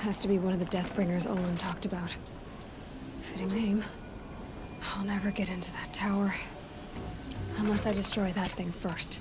Has to be one of the Deathbringers Olin talked about. Fitting name. I'll never get into that tower. Unless I destroy that thing first.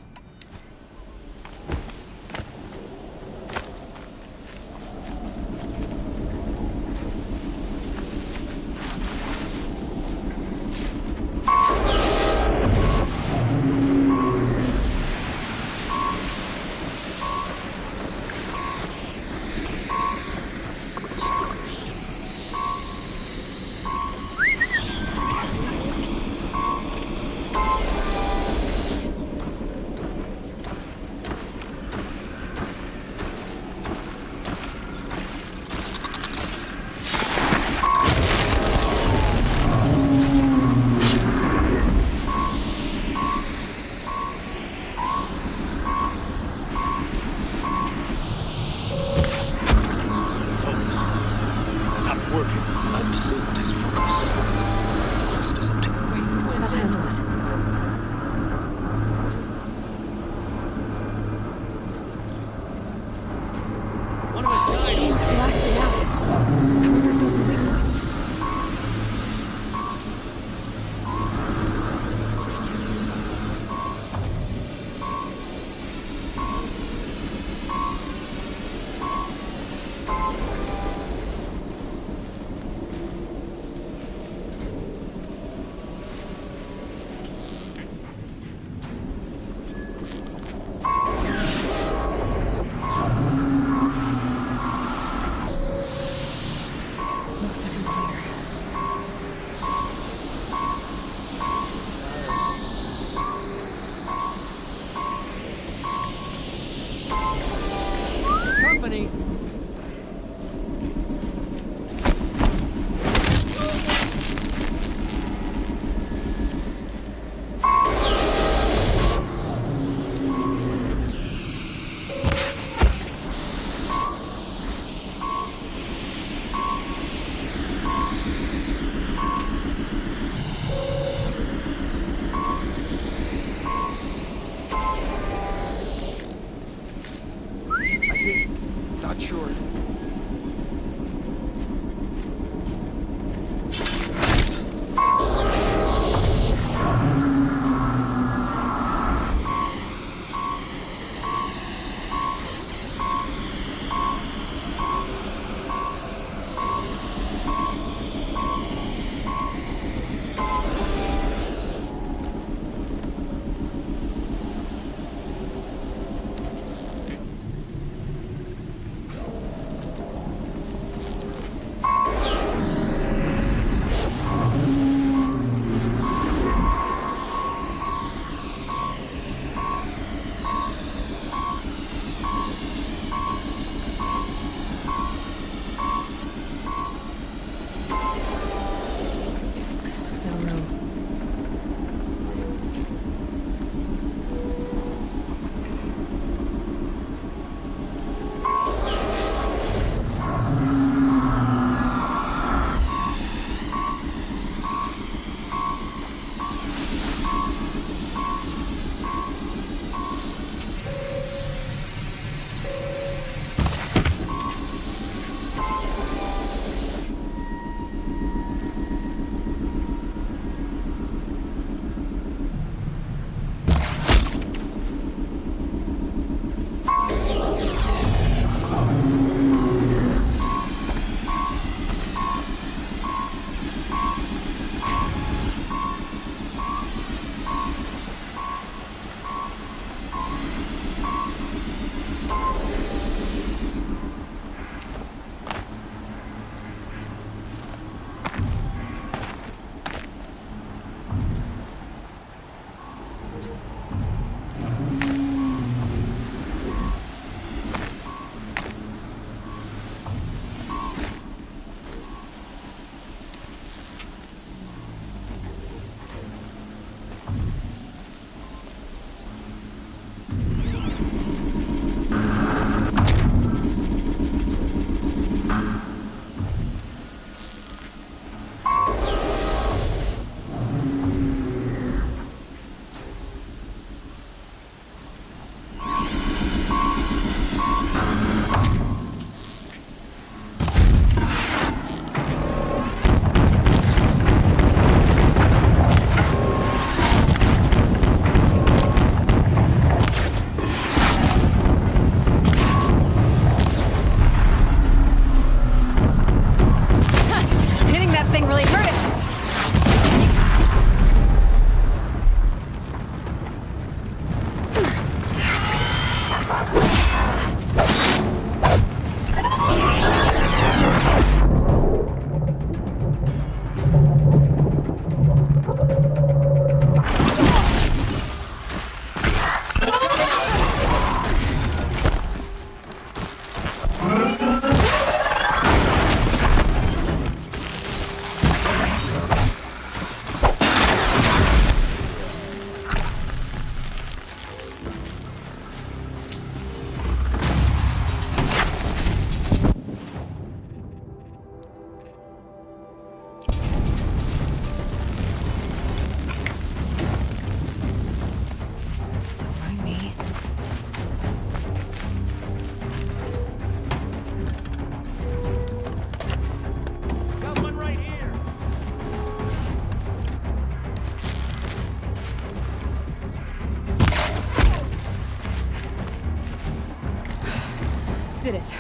did it.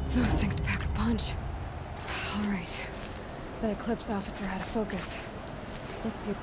Those things pack a punch. All right. That Eclipse officer had a focus. Let's see.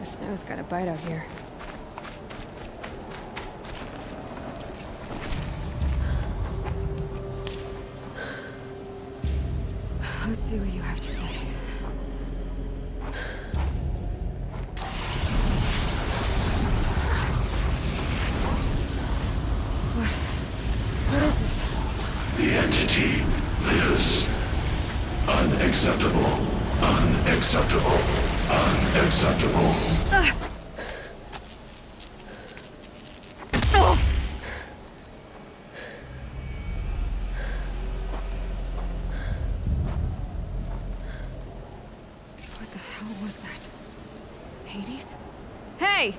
Snow's got a bite out here. Let's see what you have to say. What is this? The entity lives. Unacceptable. Unacceptable. Unacceptable. What the hell was that? Hades? Hey!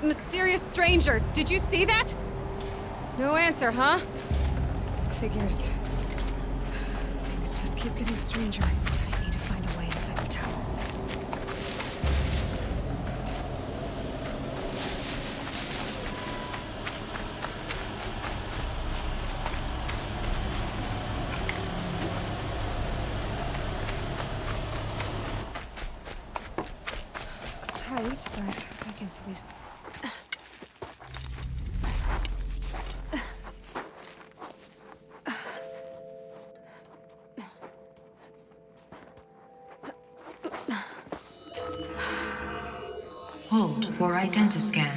Mysterious stranger, did you see that? No answer, huh? Figures. Things just keep getting stranger. I need to find a way inside the tower. Looks tight, but I can squeeze. Hold for identiscan.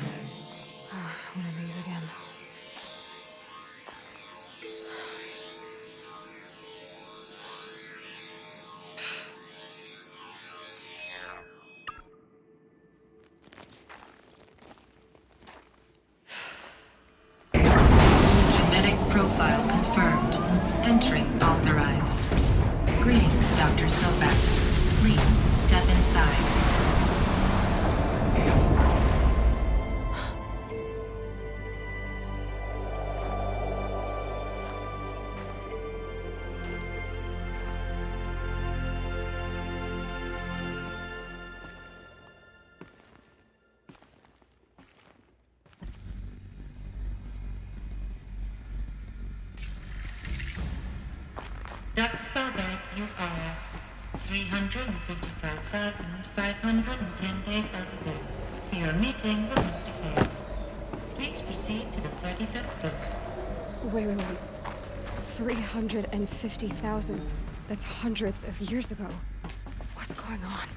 One of these again. Genetic profile confirmed. Entry authorized. Greetings, Dr. Sobek. Please step inside. Dr. Sobek, you are 355,510 days overdue for your meeting with Mr. Fair. Please proceed to the 35th floor. Wait. 350,000. That's hundreds of years ago. What's going on?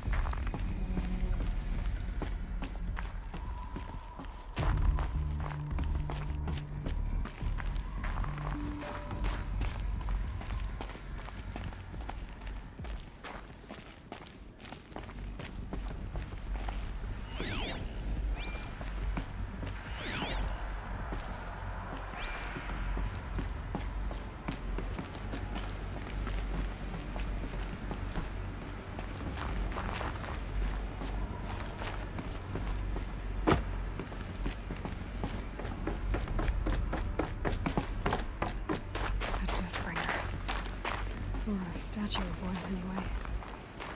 statue of one, anyway.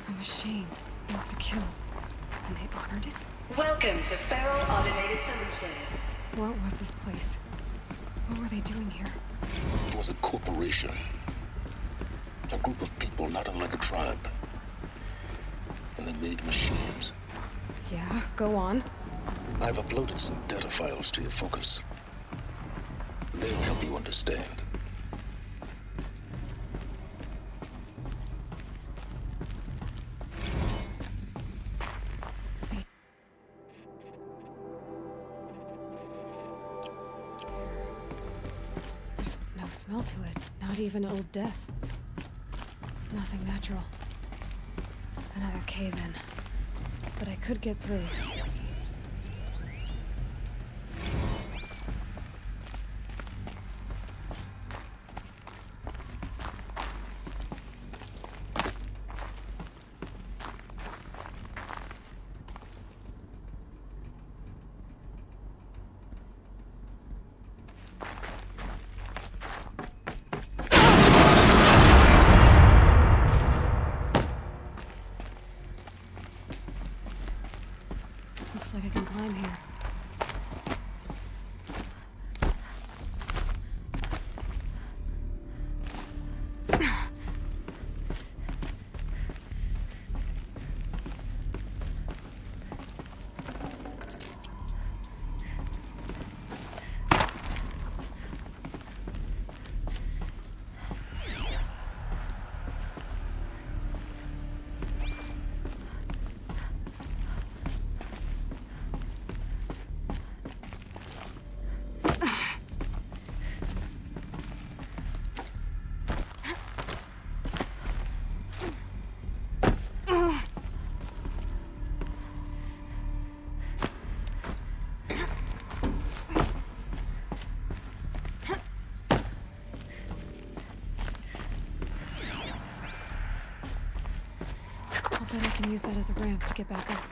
A machine, not to kill. And they honored it? Welcome to Feral Automated Solutions. What was this place? What were they doing here? It was a corporation. A group of people not unlike a tribe. And they made machines. Yeah, go on. I've uploaded some data files to your focus. They'll help you understand. There's no smell to it. Not even old death. Nothing natural. Another cave-in. But I could get through. Looks like I can climb here. I'll bet I can use that as a ramp to get back up.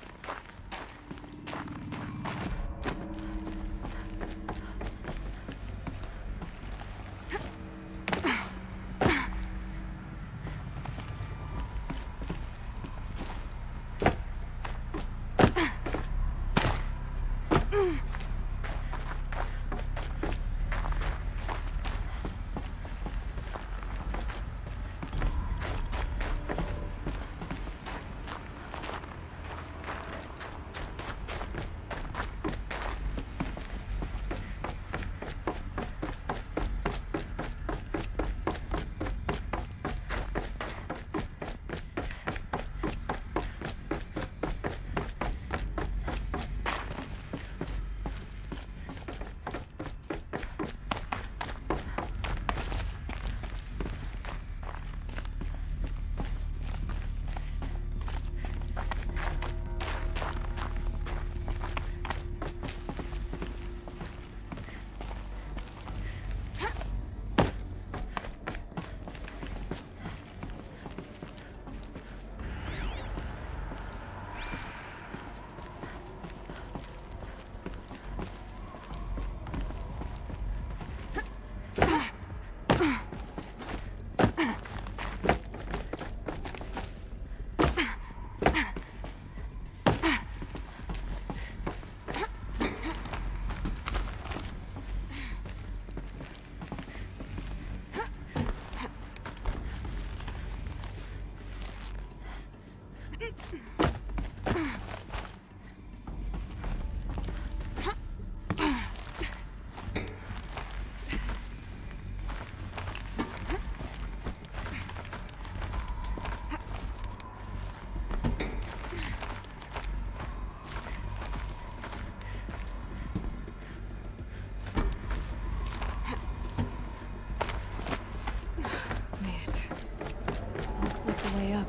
Way up.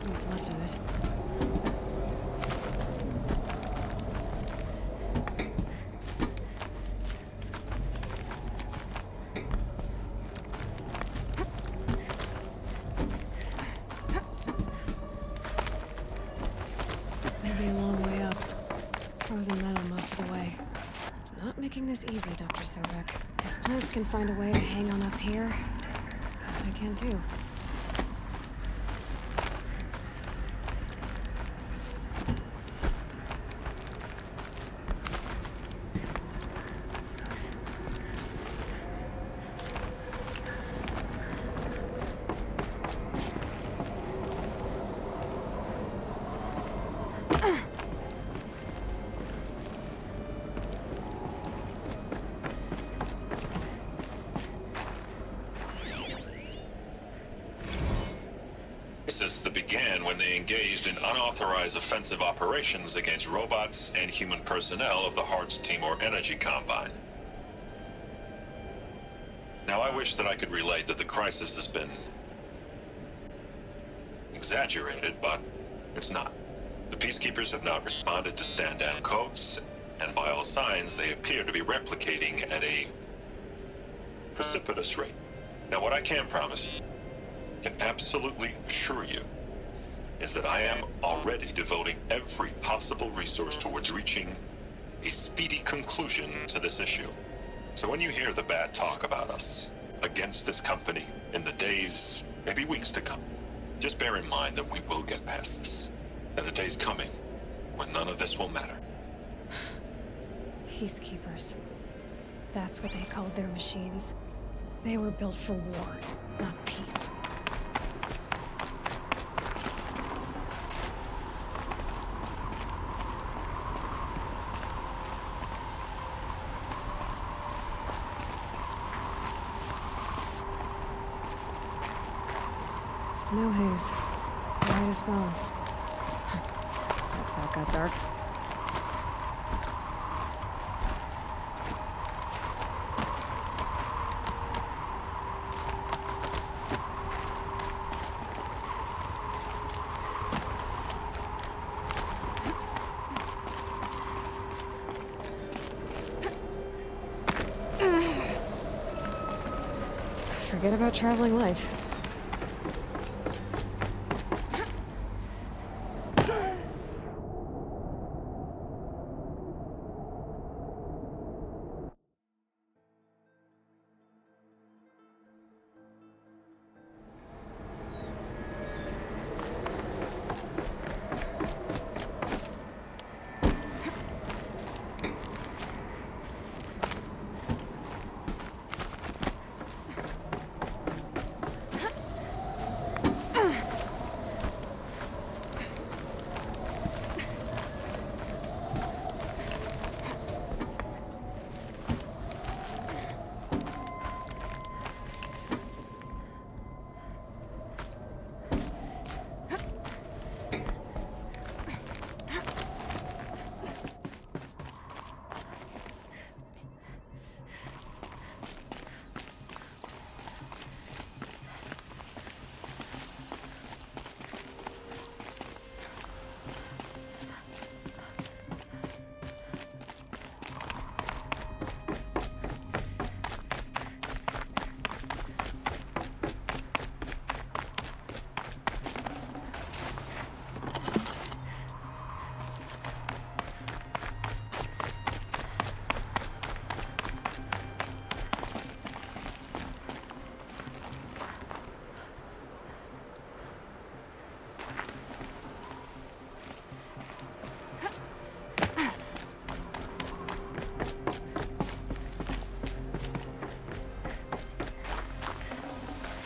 What's left of it. Maybe a long way up. Frozen metal most of the way. Not making this easy, Dr. Sobek. If plants can find a way to hang on up here, guess I can too. crisis that began when they engaged in unauthorized offensive operations against robots and human personnel of the Hart's Timor Energy Combine. Now, I wish that I could relate that the crisis has been exaggerated, but it's not. The Peacekeepers have not responded to stand-down codes, and by all signs, they appear to be replicating at a precipitous rate. Now, what I can promise, can absolutely assure you, is that I am already devoting every possible resource towards reaching a speedy conclusion to this issue. So when you hear the bad talk about us against this company in the days, maybe weeks to come, just bear in mind that we will get past this. That a day's coming when none of this will matter. Peacekeepers. That's what they called their machines. They were built for war, not peace. Snow haze. White as bone. That thought got dark. Forget about traveling light.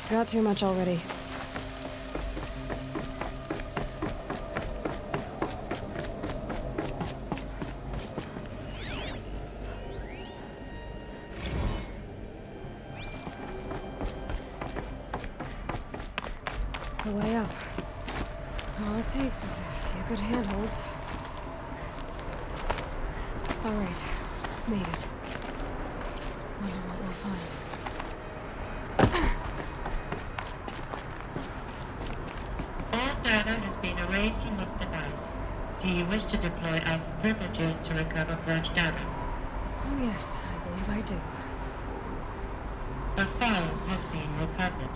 Got too much already. The way up. All it takes is a few good handholds. All right, made it. Wonder what we'll find. All data has been erased from this device. Do you wish to deploy Alpha privileges to recover purged data? Oh yes, I believe I do. A file has been recovered.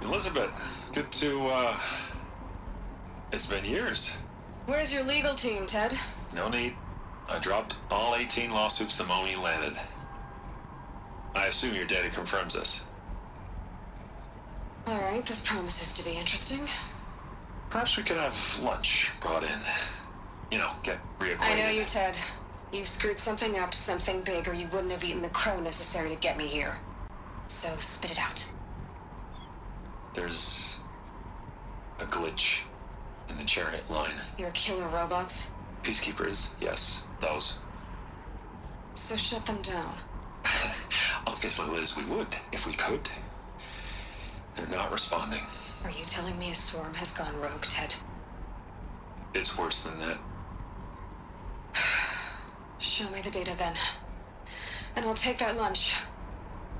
Elizabeth, good to, it's been years. Where's your legal team, Ted? No need. I dropped all 18 lawsuits the moment you landed. I assume your data confirms this. All right, this promises to be interesting. Perhaps we could have lunch brought in. You know, get reacquainted. I know you, Ted. You screwed something up, something big, or you wouldn't have eaten the crow necessary to get me here. So spit it out. There's a glitch in the chariot line. Your killer robots? Peacekeepers, yes, those. So shut them down. Obviously, Liz, we would, if we could. They're not responding. Are you telling me a swarm has gone rogue, Ted? It's worse than that. Show me the data then. And I'll take that lunch.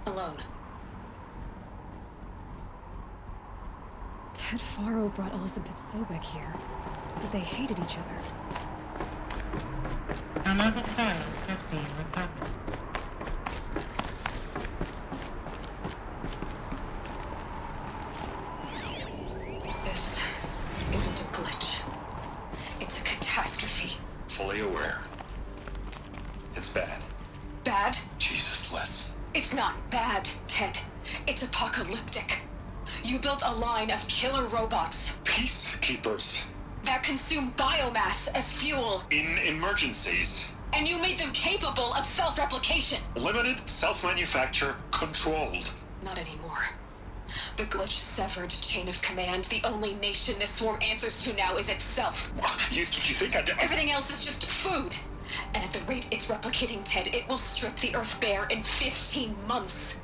Alone. Ted Faro brought Elizabeth Sobek here, but they hated each other. Another file has been recovered. This isn't a glitch. It's a catastrophe. Fully aware. It's bad. Bad? Jesus, Liz. It's not bad, Ted. It's apocalyptic. You built a line of killer robots Peacekeepers. that consume biomass as fuel, In emergencies. and you made them capable of self-replication. Limited, self-manufacture, controlled. Not anymore. The glitch severed chain of command. The only nation this swarm answers to now is itself. You think I did? Everything else is just food. And at the rate it's replicating, Ted, it will strip the Earth bare in 15 months.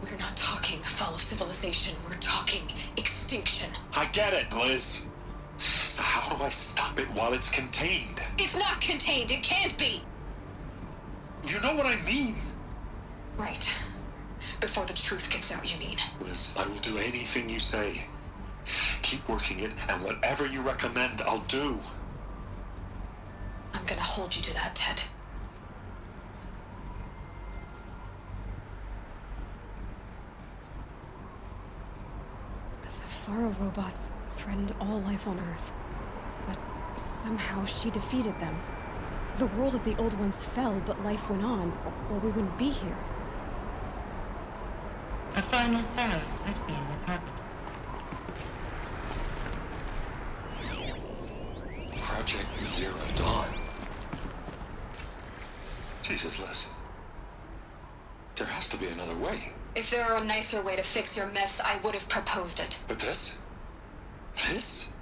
We're not talking fall of civilization. We're talking extinction. I get it, Liz. So how do I stop it while it's contained? It's not contained. It can't be. You know what I mean. Right. Before the truth gets out, you mean? Liz, I will do anything you say. Keep working it, and whatever you recommend, I'll do. I'm gonna hold you to that, Ted. The Faro robots threatened all life on Earth. But somehow she defeated them. The world of the old ones fell, but life went on, or we wouldn't be here. A final file has been recovered. Project ZeroDawn. Jesus, Liz. There has to be another way. If there were a nicer way to fix your mess, I would have proposed it. But this? This?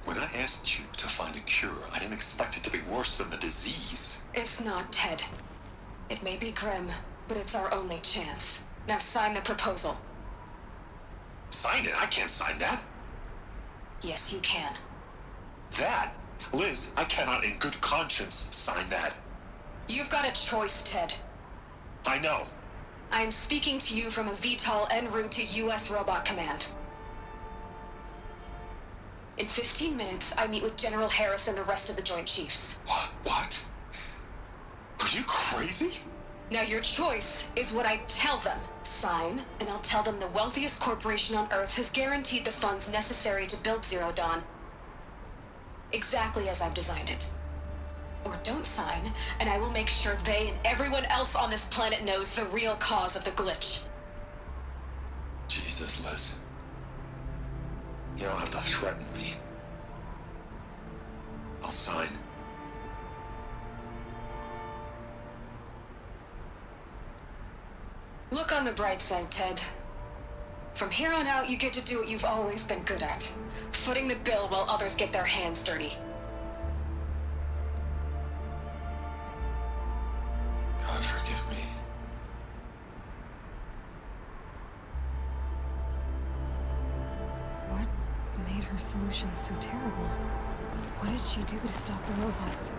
When I asked you to find a cure, I didn't expect it to be worse than the disease. It's not, Ted. It may be grim, but it's our only chance. Now sign the proposal. Sign it? I can't sign that. Yes, you can. That? Liz, I cannot in good conscience sign that. You've got a choice, Ted. I know. I'm speaking to you from a VTOL en route to U.S. Robot Command. In 15 minutes, I meet with General Harris and the rest of the Joint Chiefs. What? Are you crazy? Now your choice is what I tell them. Sign, and I'll tell them the wealthiest corporation on Earth has guaranteed the funds necessary to build ZeroDawn. Exactly as I've designed it. Or don't sign, and I will make sure they and everyone else on this planet knows the real cause of the glitch. Jesus, Liz. You don't have to threaten me. I'll sign. Look on the bright side, Ted. From here on out, you get to do what you've always been good at. Footing the bill while others get their hands dirty. God forgive me. What made her solution so terrible? What did she do to stop the robots?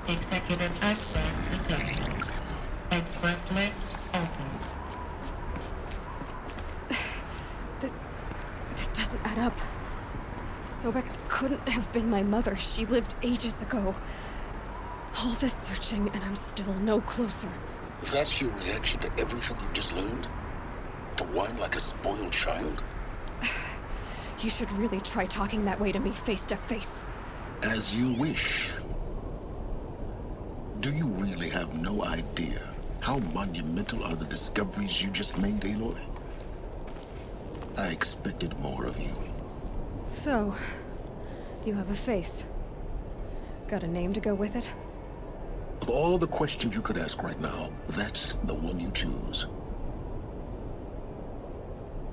Executive access detected. Express list opened. This doesn't add up. Sobek couldn't have been my mother. She lived ages ago. All this searching, and I'm still no closer. That's your reaction to everything you just learned? To whine like a spoiled child? You should really try talking that way to me face to face. As you wish. Do you really have no idea how monumental are the discoveries you just made, Aloy? I expected more of you. So, you have a face. Got a name to go with it? Of all the questions you could ask right now, that's the one you choose.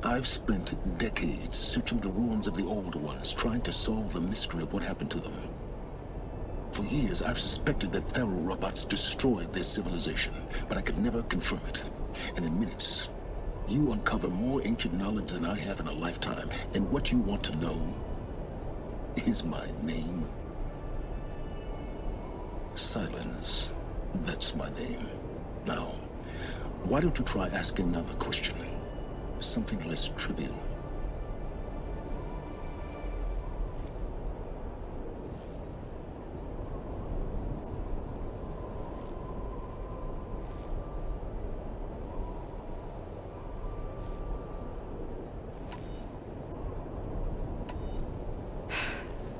I've spent decades searching the ruins of the older ones, trying to solve the mystery of what happened to them. For years, I've suspected that Faro robots destroyed their civilization, but I could never confirm it. And in minutes, you uncover more ancient knowledge than I have in a lifetime, and what you want to know is my name. Silence. That's my name. Now, why don't you try asking another question? Something less trivial.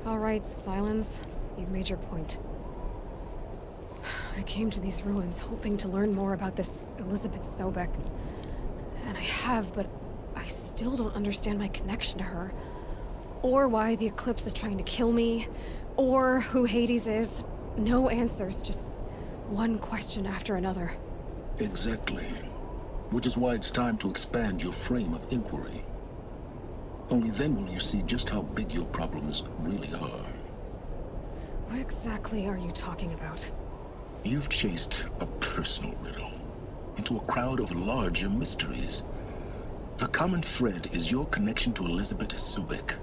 All right, Silence. You've made your point. I came to these ruins hoping to learn more about this Elizabeth Sobek. And I have, but I still don't understand my connection to her. Or why the Eclipse is trying to kill me. Or who Hades is. No answers, just one question after another. Exactly. Which is why it's time to expand your frame of inquiry. Only then will you see just how big your problems really are. What exactly are you talking about? You've chased a personal riddle into a crowd of larger mysteries. The common thread is your connection to Elizabeth Sobek.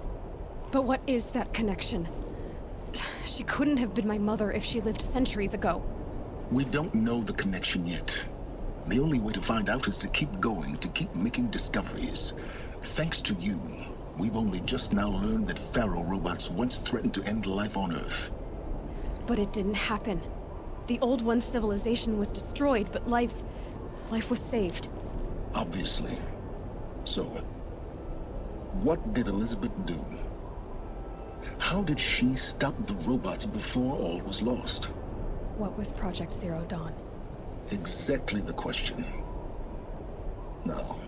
But what is that connection? She couldn't have been my mother if she lived centuries ago. We don't know the connection yet. The only way to find out is to keep going, to keep making discoveries. Thanks to you, we've only just now learned that Faro robots once threatened to end life on Earth. But it didn't happen. The Old One's civilization was destroyed, but life was saved. Obviously. So, what did Elizabeth do? How did she stop the robots before all was lost? What was Project ZeroDawn? Exactly the question. Now,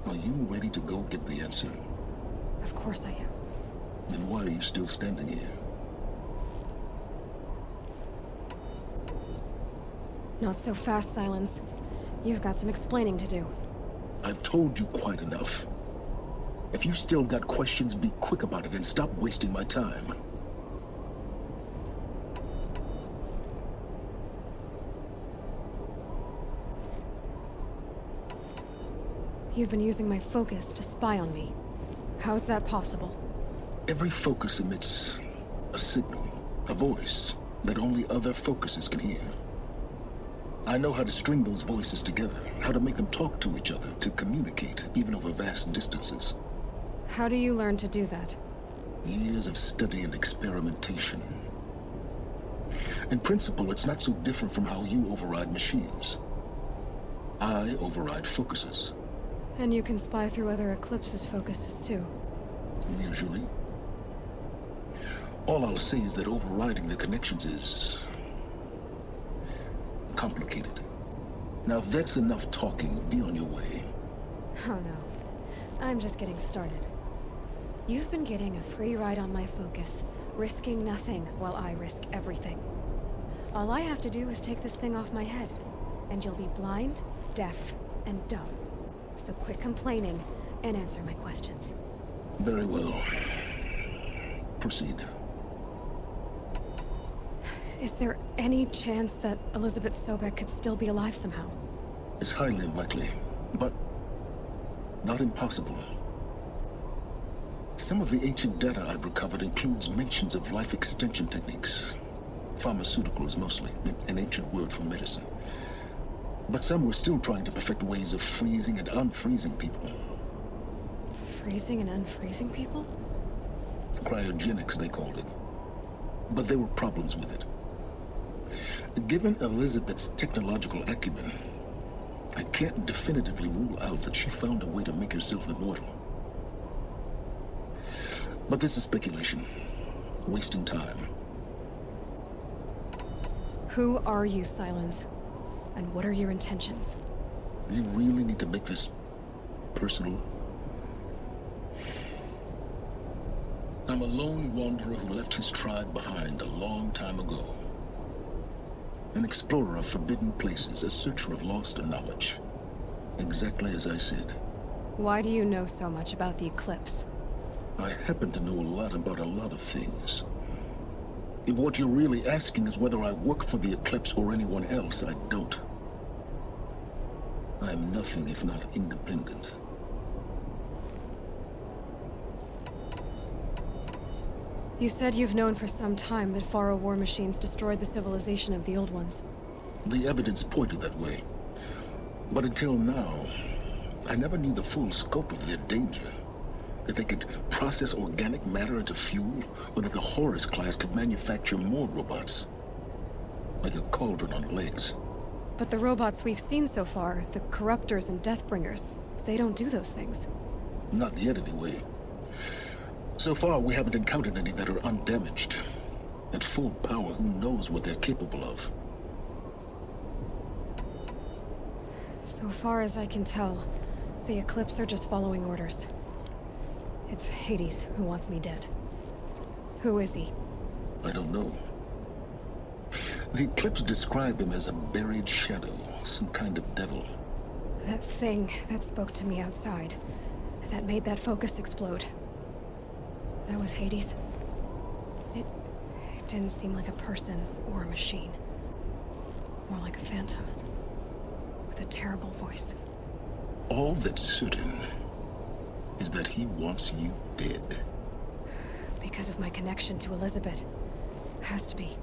are you ready to go get the answer? Of course I am. Then why are you still standing here? Not so fast, Silence. You've got some explaining to do. I've told you quite enough. If you still got questions, be quick about it and stop wasting my time. You've been using my focus to spy on me. How's that possible? Every focus emits a signal, a voice that only other focuses can hear. I know how to string those voices together, how to make them talk to each other, to communicate, even over vast distances. How do you learn to do that? Years of study and experimentation. In principle, it's not so different from how you override machines. I override focuses. And you can spy through other Eclipse's focuses too. Usually. All I'll say is that overriding the connections is complicated. Now, if that's enough talking, be on your way. Oh no. I'm just getting started. You've been getting a free ride on my focus, risking nothing while I risk everything. All I have to do is take this thing off my head, and you'll be blind, deaf, and dumb. So quit complaining and answer my questions. Very well. Proceed. Is there any chance that Elizabeth Sobek could still be alive somehow? It's highly unlikely, but not impossible. Some of the ancient data I've recovered includes mentions of life extension techniques. Pharmaceuticals mostly, an ancient word for medicine. But some were still trying to perfect ways of freezing and unfreezing people. Freezing and unfreezing people? Cryogenics, they called it. But there were problems with it. Given Elizabeth's technological acumen, I can't definitively rule out that she found a way to make herself immortal. But this is speculation. Wasting time. Who are you, Silence? And what are your intentions? You really need to make this personal? I'm a lone wanderer who left his tribe behind a long time ago. An explorer of forbidden places, a searcher of lost knowledge. Exactly as I said. Why do you know so much about the eclipse? I happen to know a lot about a lot of things. If what you're really asking is whether I work for the eclipse or anyone else, I don't. I am nothing if not independent. You said you've known for some time that Faro war machines destroyed the civilization of the Old Ones. The evidence pointed that way. But until now, I never knew the full scope of their danger. That they could process organic matter into fuel, or that the Horus class could manufacture more robots. Like a cauldron on legs. But the robots we've seen so far, the Corruptors and Deathbringers, they don't do those things. Not yet, anyway. So far, we haven't encountered any that are undamaged. At full power, who knows what they're capable of? So far as I can tell, the Eclipse are just following orders. It's Hades who wants me dead. Who is he? I don't know. The Eclipse described him as a buried shadow, some kind of devil. That thing that spoke to me outside, that made that focus explode. That was Hades. It didn't seem like a person or a machine. More like a phantom. With a terrible voice. All that's certain is that he wants you dead. Because of my connection to Elizabeth. Has to be.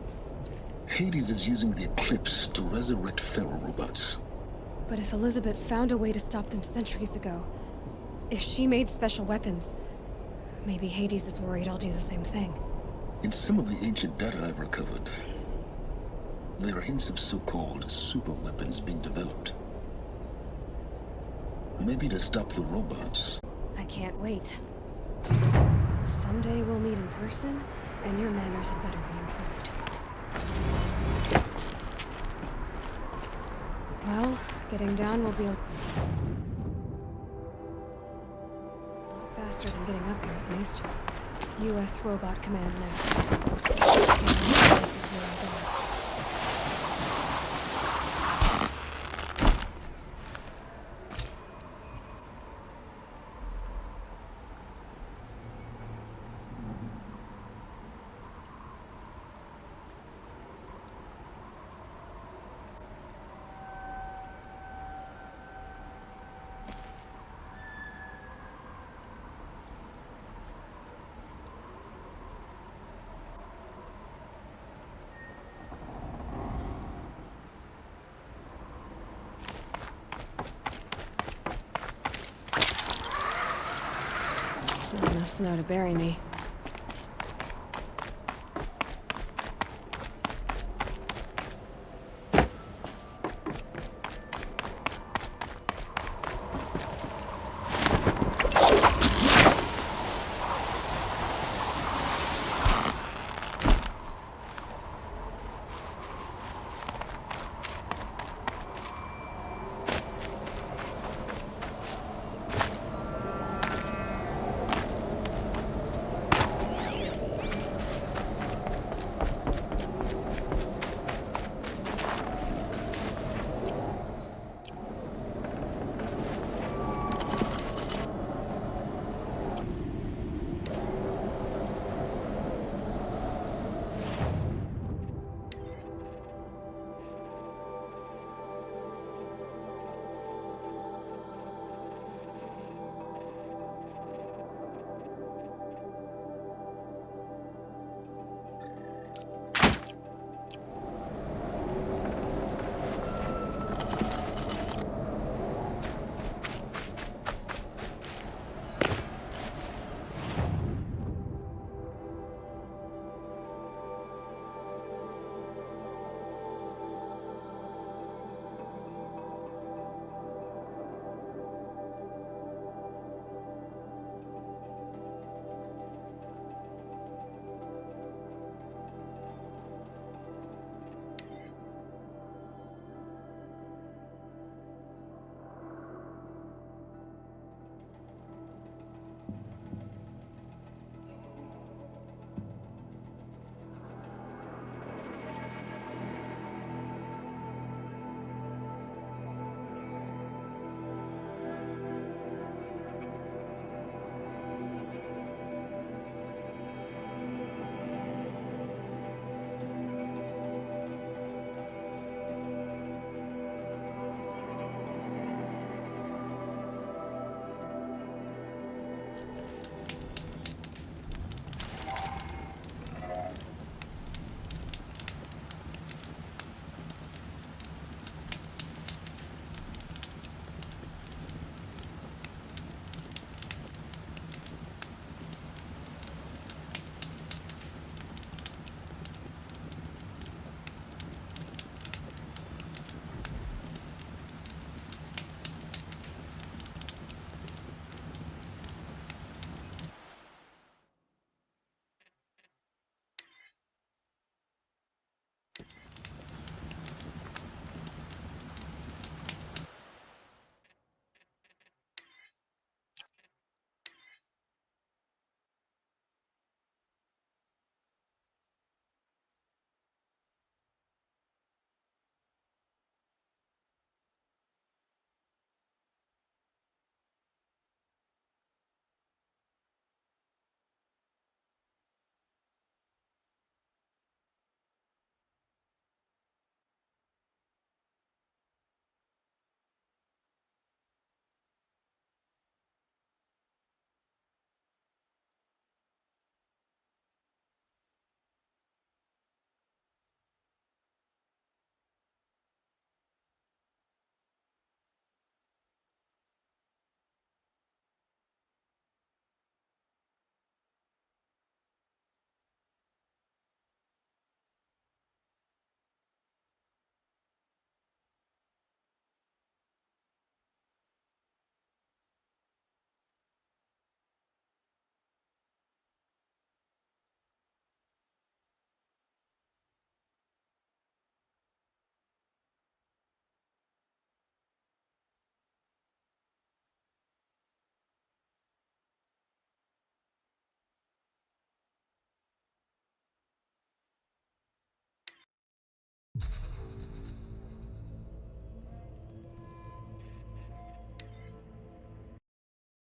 Hades is using the Eclipse to resurrect feral robots. But if Elizabeth found a way to stop them centuries ago, if she made special weapons, maybe Hades is worried I'll do the same thing. In some of the ancient data I've recovered, there are hints of so-called super weapons being developed. Maybe to stop the robots. I can't wait. Someday we'll meet in person, and your manners had better be improved. Well, getting down will be a lot faster than getting up here, at least. U.S. Robot Command next. And of ZeroDawn. Not enough snow to bury me.